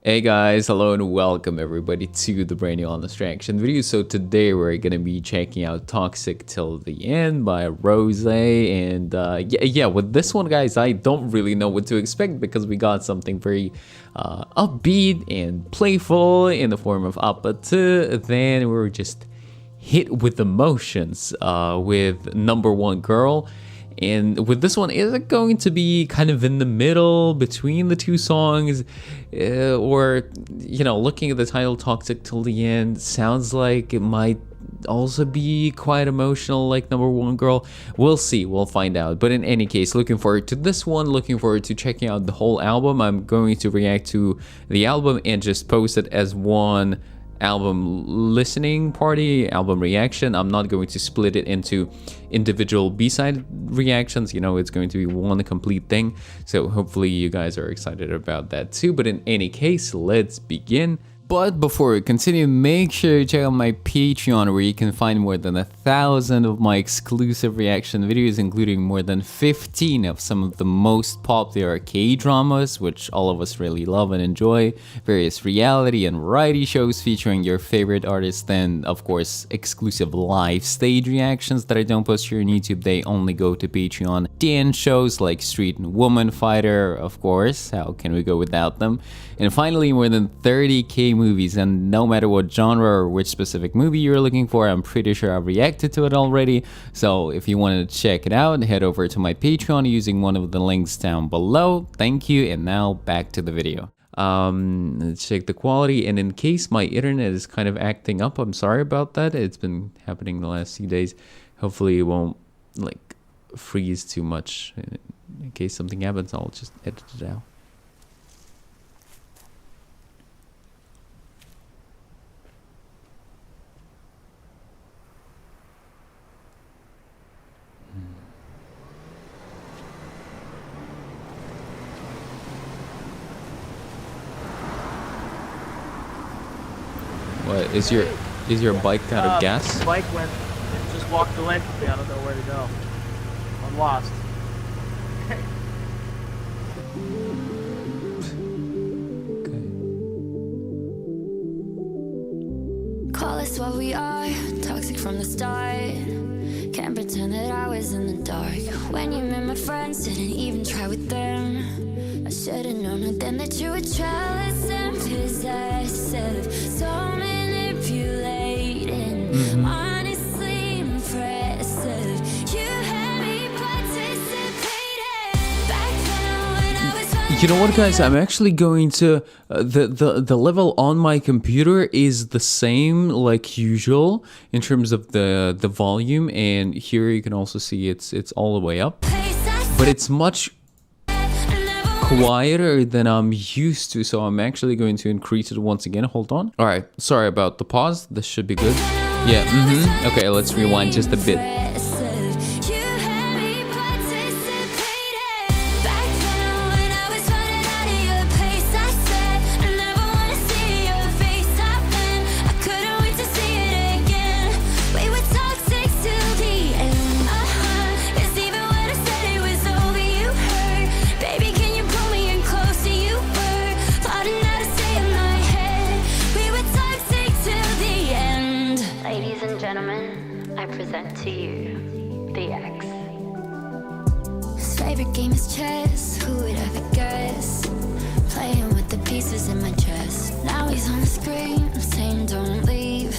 Hey guys, hello and welcome everybody to the brand new honest reaction video. So today we're gonna be checking out Toxic Till the End by Rose, and yeah, with this one guys, I don't really know what to expect because we got something very upbeat and playful in the form of Appa 2. Then we were just hit with emotions with Number One Girl. And with this one, is it going to be kind of in the middle between the two songs? Or, you know, looking at the title Toxic Till the End, sounds like it might also be quite emotional like Number One Girl. We'll see, we'll find out. But in any case, looking forward to this one, looking forward to checking out the whole album. I'm going to react to the album and just post it as one album listening party, album reaction. I'm not going to split it into individual B-side reactions, you know, it's going to be one complete thing. So hopefully you guys are excited about that too. But in any case, let's begin. But before we continue, make sure to check out my Patreon where you can find more than 1,000 of my exclusive reaction videos, including more than 15 of some of the most popular K-dramas, which all of us really love and enjoy, various reality and variety shows featuring your favorite artists, and of course exclusive live stage reactions that I don't post here on YouTube, they only go to Patreon. Dance shows like Street and Woman Fighter, of course, how can we go without them? And finally, more than 30k movies, and no matter what genre or which specific movie you're looking for, I'm pretty sure I've reacted to it already. So if you want to check it out, head over to my Patreon using one of the links down below. Thank you, and now back to the video. Let's check the quality, and in case my internet is kind of acting up, I'm sorry about that. It's been happening the last few days. Hopefully it won't like freeze too much. In case something happens, I'll just edit it out. What is your bike out of gas? Bike went and just walked away from me. I don't know where to go. I'm lost. Okay. Call us what we are, toxic from the start. Can't pretend that I was in the dark. When you met my friends, didn't even try with them. I should've known it then that you were jealous and possessive. So manipulating, honestly impressive. You had me participating. Back then when I was running. You know what guys, I'm actually going to the level on my computer is the same like usual in terms of the volume, and here you can also see it's all the way up, but it's much quieter than I'm used to, so I'm actually going to increase it once again. Hold on. All right, sorry about the pause. This should be good. Yeah. Okay, let's rewind just a bit. Gentlemen, I present to you the X. His favorite game is chess, who would ever guess? Playing with the pieces in my chest. Now he's on the screen, I'm saying don't leave.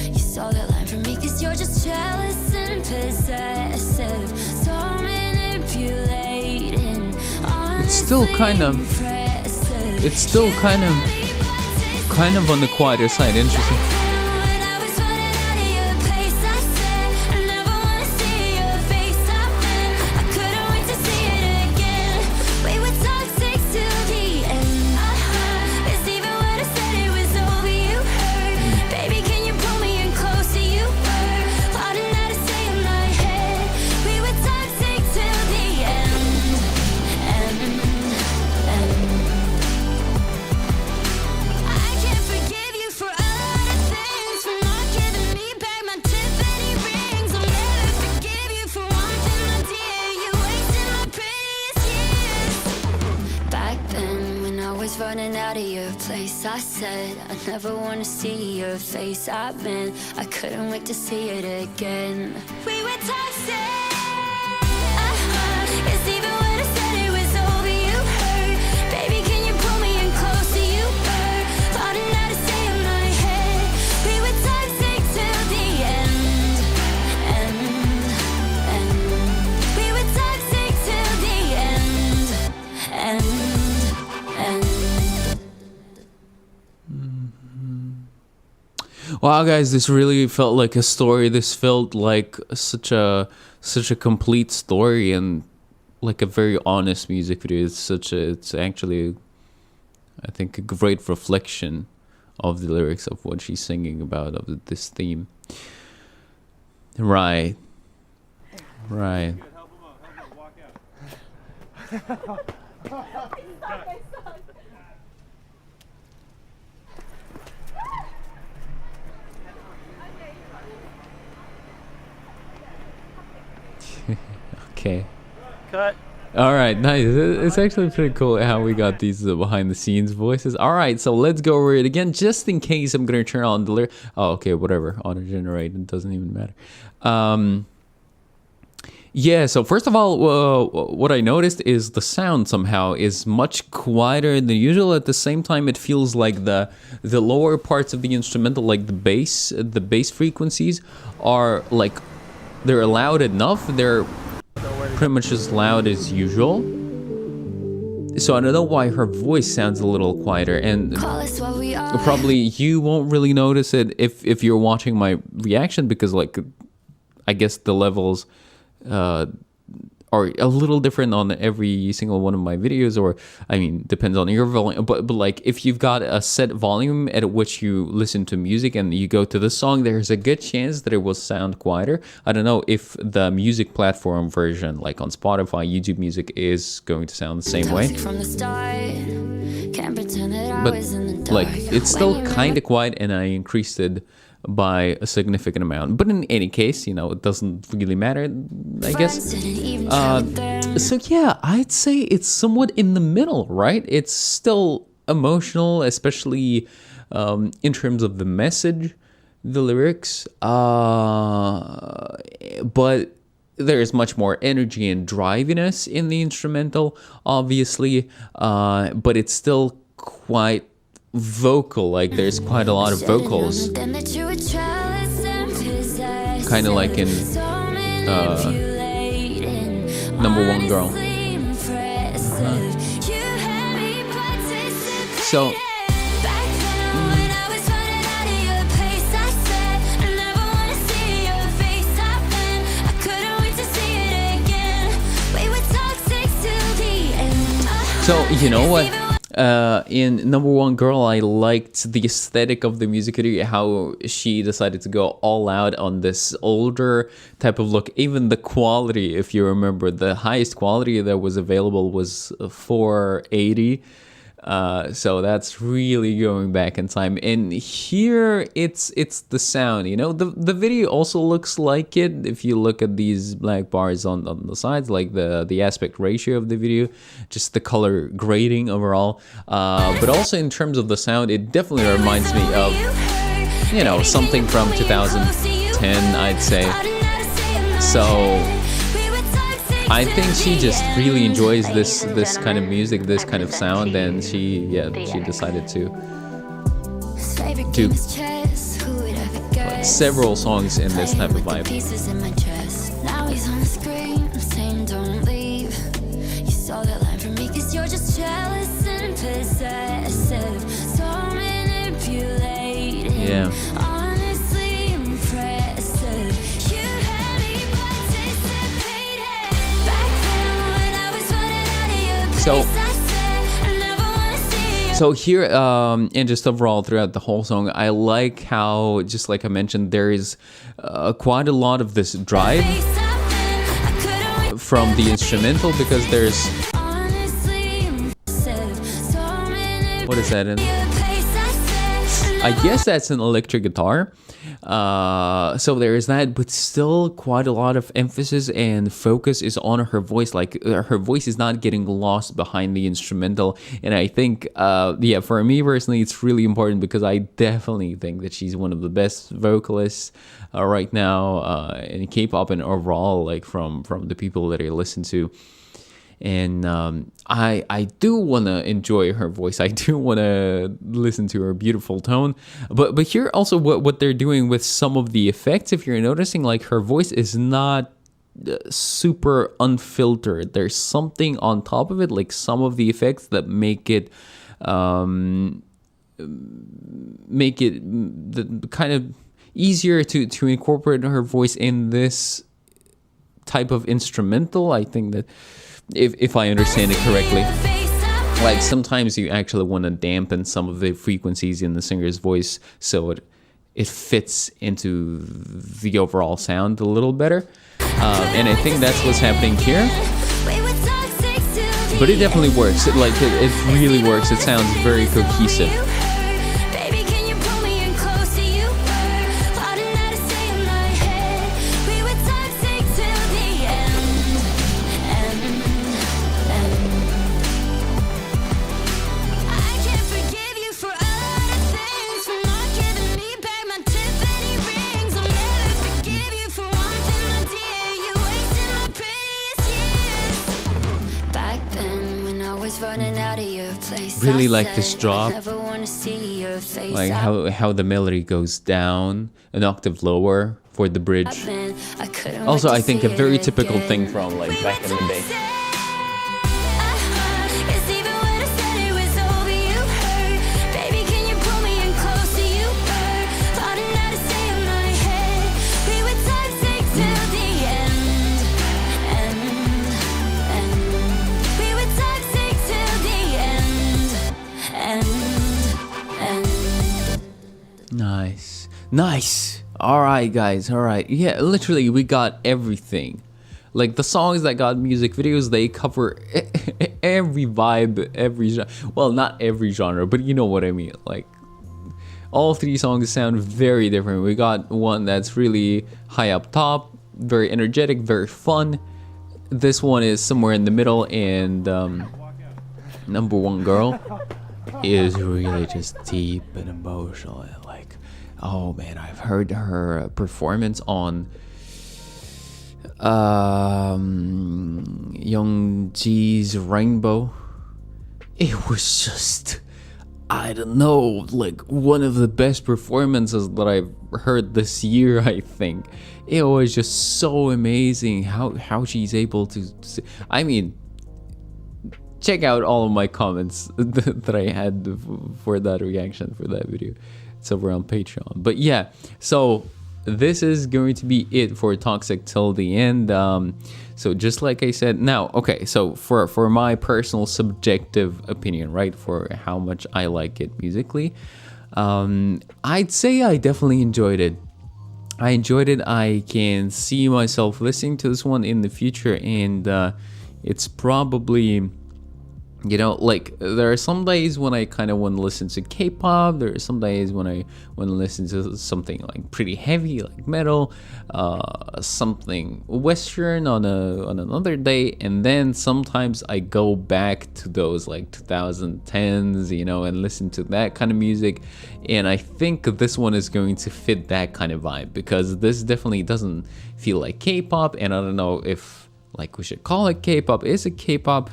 You saw that line from me cause you're just jealous and possessive. So manipulating. It's still kind of on the quieter side. Interesting. I can't forgive you for all of the a place. I said I never wanna see your face. I couldn't wait to see it again. We were toxic. It's even when I said it was over, you hurt. Baby, can you pull me in closer? You hurt. Falling out of stay in my head. We were toxic till the end. We were toxic till the end. Wow, guys, this really felt like a story. This felt like such a complete story and like a very honest music video. It's actually, I think, a great reflection of the lyrics of what she's singing about, of this theme. Right. Okay. Cut. All right, nice. It's actually pretty cool how we got these behind the scenes voices. All right, so let's go over it again, just in case I'm gonna turn on the lyric. Oh, okay, whatever. Auto generate. It doesn't even matter. Yeah. So first of all, what I noticed is the sound somehow is much quieter than usual. At the same time, it feels like the lower parts of the instrumental, like the bass frequencies, are like they're loud enough. They're pretty much as loud as usual. So I don't know why her voice sounds a little quieter, and probably you won't really notice it if you're watching my reaction, because like I guess the levels are a little different on every single one of my videos, or I mean depends on your volume, but like if you've got a set volume at which you listen to music and you go to the song, there's a good chance that it will sound quieter. I don't know if the music platform version, like on Spotify, YouTube Music, is going to sound the same way, but like it's still kind of quiet, and I increased it by a significant amount. But in any case, you know, it doesn't really matter, I guess. So yeah, I'd say it's somewhat in the middle, right? It's still emotional, especially in terms of the message, the lyrics, but there's much more energy and driviness in the instrumental, obviously, but it's still quite vocal. Like there's quite a lot of vocals, kind of like in Number One Girl. So you know what? In Number One Girl, I liked the aesthetic of the music video, how she decided to go all out on this older type of look. Even the quality, if you remember, the highest quality that was available was 480. So that's really going back in time. And here it's the sound, you know. The video also looks like it if you look at these black bars on the sides, like the aspect ratio of the video, just the color grading overall. But also in terms of the sound, it definitely reminds me of, you know, something from 2010, I'd say. So I think she just really enjoys this kind of music, this kind of sound, and she decided to do like several songs in this type of vibe. Now he's on the screen saying don't leave. You saw that line from me 'cause you're just jealous and possessive, so manipulating. Yeah. Honestly impressive. You had me participating. Back then when I was running out of your place, I said I never wanna see you. So here, and just overall throughout the whole song, I like how, just like I mentioned, there is quite a lot of this drive from the instrumental, because there's, what is that in? I guess that's an electric guitar. So there is that, but still quite a lot of emphasis and focus is on her voice. Like her voice is not getting lost behind the instrumental. And I think, yeah, for me personally, it's really important because I definitely think that she's one of the best vocalists right now in K-pop and overall, like from the people that I listen to. And I do want to enjoy her voice. I do want to listen to her beautiful tone. But here also what they're doing with some of the effects, if you're noticing, like her voice is not super unfiltered. There's something on top of it, like some of the effects that make it the kind of easier to incorporate her voice in this type of instrumental. I think that if I understand it correctly, like sometimes you actually want to dampen some of the frequencies in the singer's voice so it fits into the overall sound a little better, and I think that's what's happening here. But it definitely works. It really works. It sounds very cohesive. Really like this drop, like how the melody goes down an octave lower for the bridge. Also, I think a very typical thing from like back in the day. Nice. All right, guys. All right. Yeah, literally, we got everything. Like the songs that got music videos, they cover every vibe, every genre. Well, not every genre, but you know what I mean. Like all three songs sound very different. We got one that's really high up top, very energetic, very fun. This one is somewhere in the middle, and Number One Girl is really just deep and emotional and like, oh man, I've heard her performance on Youngji's Rainbow. It was just, I don't know, like one of the best performances that I've heard this year, I think. It was just so amazing how she's able to, I mean, check out all of my comments that I had for that reaction, for that video. It's over on Patreon. But yeah, so this is going to be it for Toxic till the end. So just like I said, now, okay, so for my personal subjective opinion, right, for how much I like it musically, I'd say I definitely enjoyed it. I enjoyed it. I can see myself listening to this one in the future, and it's probably, you know, like there are some days when I kind of want to listen to K-pop. There are some days when I want to listen to something like pretty heavy, like metal, something Western on another day, and then sometimes I go back to those like 2010s, you know, and listen to that kind of music. And I think this one is going to fit that kind of vibe because this definitely doesn't feel like K-pop, and I don't know if like we should call it K-pop. Is it K-pop?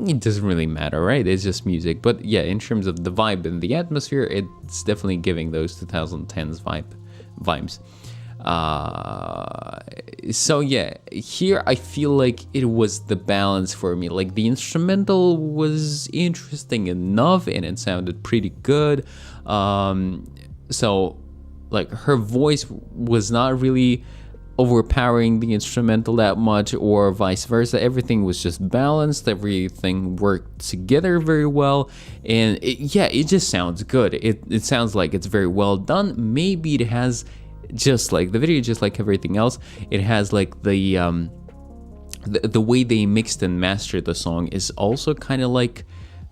It doesn't really matter, right? It's just music. But yeah, in terms of the vibe and the atmosphere, it's definitely giving those 2010s vibes. So yeah, here I feel like it was the balance for me. Like the instrumental was interesting enough and it sounded pretty good. So like her voice was not really overpowering the instrumental that much, or vice versa. Everything was just balanced, everything worked together very well, and it just sounds good. It sounds like it's very well done. Maybe it has, just like the video, just like everything else, it has like the way they mixed and mastered the song is also kind of like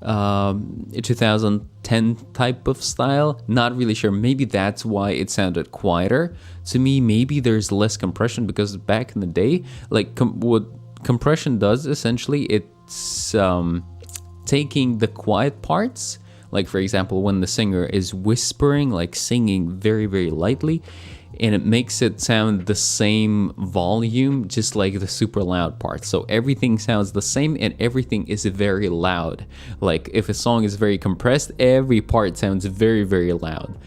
2010 type of style. Not really sure. Maybe that's why it sounded quieter to me. Maybe there's less compression, because back in the day, like what compression does essentially, it's taking the quiet parts, like for example when the singer is whispering, like singing very very lightly, and it makes it sound the same volume just like the super loud part. So everything sounds the same and everything is very loud. Like if a song is very compressed, every part sounds very very loud.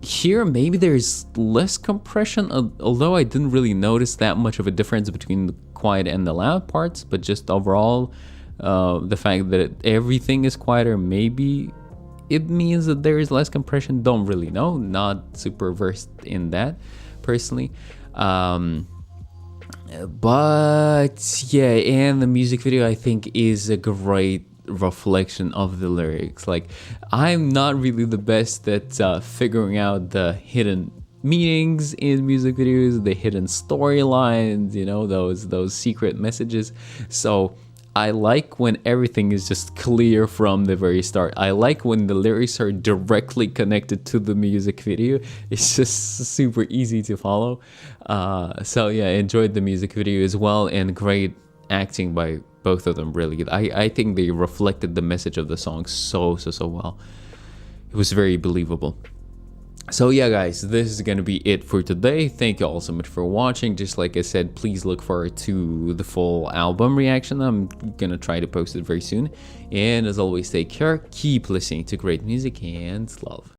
Here maybe there's less compression, although I didn't really notice that much of a difference between the quiet and the loud parts. But just overall, the fact that everything is quieter, maybe it means that there is less compression. Don't really know, not super versed in that personally. But yeah, and the music video I think is a great reflection of the lyrics. Like, I'm not really the best at figuring out the hidden meanings in music videos, the hidden storylines, you know, those secret messages. So I like when everything is just clear from the very start. I like when the lyrics are directly connected to the music video. It's just super easy to follow. So yeah, I enjoyed the music video as well, and great acting by both of them, really. I think they reflected the message of the song so well. It was very believable. So yeah guys, this is gonna be it for today. Thank you all so much for watching. Just like I said, please look forward to the full album reaction. I'm gonna try to post it very soon. And as always, take care, keep listening to great music, and love.